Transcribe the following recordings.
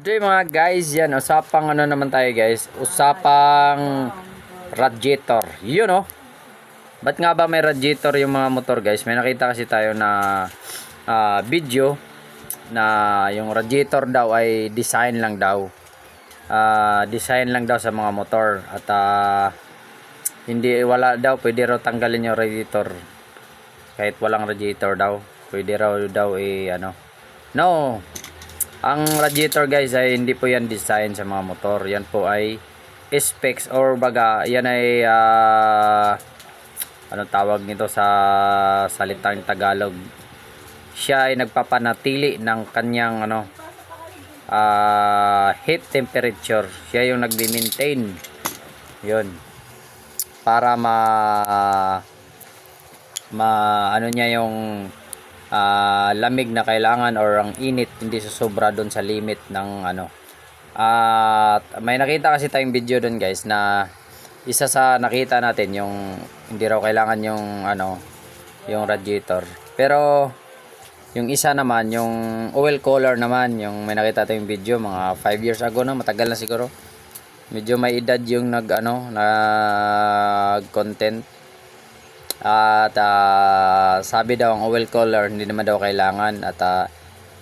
Today mga guys, yan, usapang ano naman tayo guys, usapang radiator. Yun oh. Ba't nga ba may radiator yung mga motor guys? May nakita kasi tayo na video na yung radiator daw ay design lang daw. Design lang daw sa mga motor at hindi wala daw, pwede raw tanggalin yung radiator. Kahit walang radiator daw, pwede raw daw ano. No. Ang radiator guys ay hindi po yan design sa mga motor. Yan po ay specs or baga yan ay anong tawag nito sa salitang Tagalog. Siya ay nagpapanatili ng kanyang heat temperature. Siya yung nagme-maintain. Yun. Para ano niya yung lamig na kailangan or ang init hindi susobra doon sa limit ng may nakita kasi tayong video doon guys na isa sa nakita natin yung hindi raw kailangan yung radiator, pero yung isa naman yung oil cooler naman, yung may nakita tayong video mga 5 years ago na, matagal na siguro, medyo may edad yung nag content. At sabi daw ang oil cooler hindi naman daw kailangan at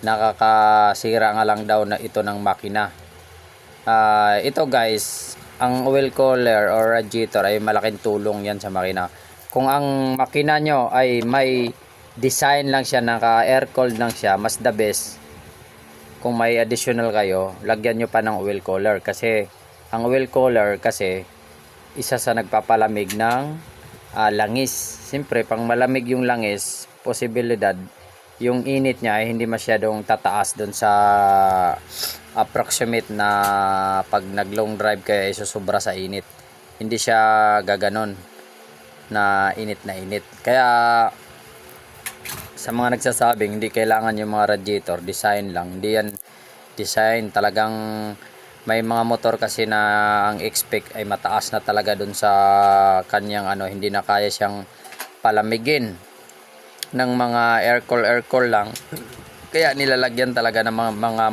nakakasira nga lang daw na ito ng makina. Ito guys, ang oil cooler or radiator ay malaking tulong yan sa makina. Kung ang makina nyo ay may design lang siya, naka air cooled lang siya, mas the best kung may additional kayo, lagyan nyo pa ng oil cooler, kasi ang oil cooler kasi isa sa nagpapalamig ng langis. Siyempre pang malamig yung langis, posibilidad yung init niya ay hindi masyadong tataas doon sa approximate na pag nag long drive kaya isusubra sa init. Hindi siya gaganon na init. Kaya sa mga nagsasabing hindi kailangan yung mga radiator, design lang, hindi yan design. Talagang may mga motor kasi na ang expect ay mataas na talaga dun sa kanyang hindi na kaya siyang palamigin ng mga air cool lang, kaya nilalagyan talaga ng mga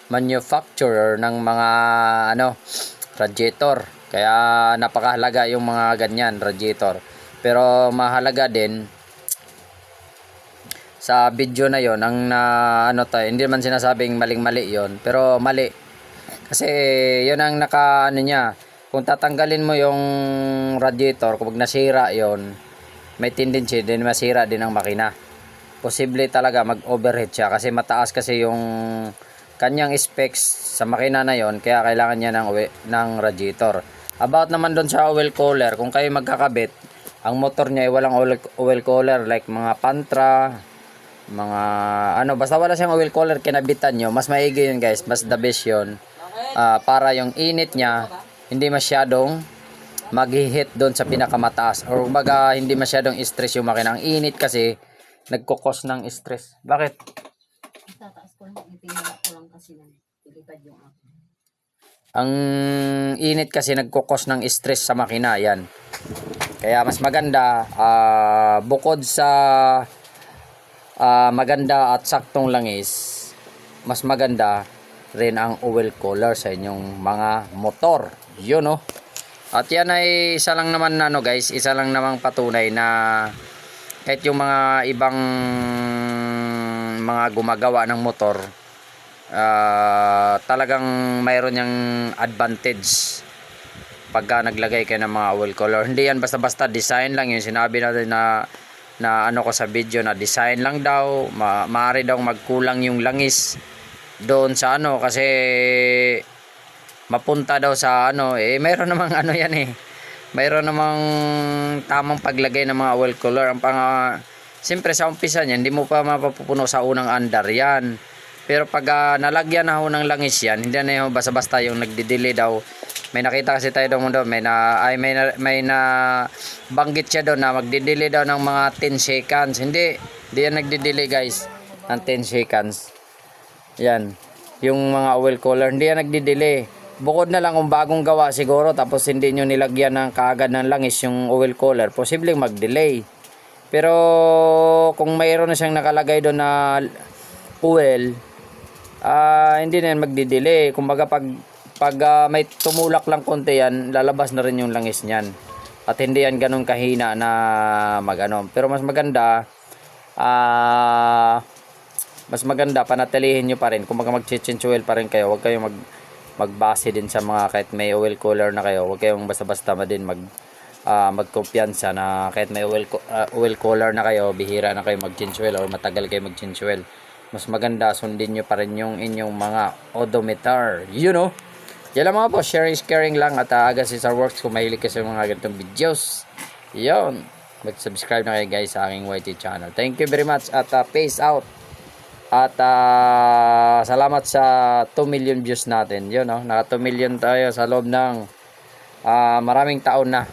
manufacturer ng mga radiator. Kaya napakahalaga yung mga ganyan radiator, pero mahalaga din sa video na yon ang hindi man sinasabing maling-mali yon, pero mali kasi yun ang niya. Kung tatanggalin mo yung radiator, kung nasira yon, may tendency din masira din ang makina. Posible talaga mag-overheat siya kasi mataas kasi yung kanyang specs sa makina na yon, kaya kailangan niya ng radiator. About naman doon sa oil cooler, kung kayo magkakabit, ang motor niya ay walang oil cooler like mga Pantra, mga basta wala siyang oil cooler, kinabitan nyo, mas maigi yun guys, mas the best yun. Para yung init niya hindi masyadong mag-hit doon sa pinakamataas, or kumbaga hindi masyadong stress yung makina. Ang init kasi nagkukos ng stress. Bakit? Tataas ko lang, itingala ko lang kasi nilipad yung ako. Ang init kasi nagkukos ng stress sa makina, yan. Kaya mas maganda, bukod sa maganda at saktong langis, mas maganda rin ang oil cooler sa inyong mga motor. Yun oh. At yan ay isa lang naman guys, isa lang namang patunay na kahit yung mga ibang mga gumagawa ng motor, talagang mayroon yung advantage pagka naglagay kayo ng mga oil cooler. Hindi yan basta-basta design lang, yung sinabi natin na ko sa video na design lang daw, maaari daw magkulang yung langis doon sa kasi mapunta daw sa mayroon namang yan mayroon namang tamang paglagay ng mga oil cooler. Ang siyempre sa umpisa niyan hindi mo pa mapapupuno sa unang andar yan, pero pag nalagyan na ho ng langis yan, hindi na yung basta-basta yung nagdi-delay daw. May nakita kasi tayo doon, may na banggit siya doon na magdi-delay daw ng mga 10 seconds. Hindi yan nagdi-delay guys ng 10 seconds. Yan, yung mga oil cooler hindi yan nagdi-delay. Bukod na lang kung bagong gawa siguro, tapos hindi nyo nilagyan ng kaagad ng langis yung oil cooler, posibleng mag-delay. Pero kung mayroon na siyang nakalagay doon na oil, hindi na yan magdi-delay. Kumbaga pag may tumulak lang konti yan, lalabas na rin yung langis niyan. At hindi yan ganun kahina na magano. Pero mas maganda panatilihin nyo pa rin. Kumbaga mag-change oil pa rin kayo. Huwag kayong magbase din sa mga kahit may oil cooler na kayo. Huwag kayong basta-basta din magkumpiyansa na kahit may oil cooler na kayo, bihira na kayo mag-change oil or matagal kayo mag-change oil. Mas maganda sundin nyo pa rin yung inyong mga odometer. You know? Yan lang mga po, sharing is caring lang. At Aga Cesar Works, kung mahilig kayo sa mga ganitong videos, yun, mag-subscribe na kayo guys sa aking YT channel. Thank you very much at peace out. At salamat sa 2 million views natin. Yun, no? Naka 2 million tayo sa loob ng maraming taon na.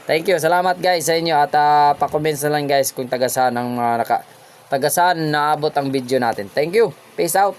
Thank you, salamat guys sa inyo. At pa-comments na lang guys kung taga saan naabot ang video natin. Thank you, peace out.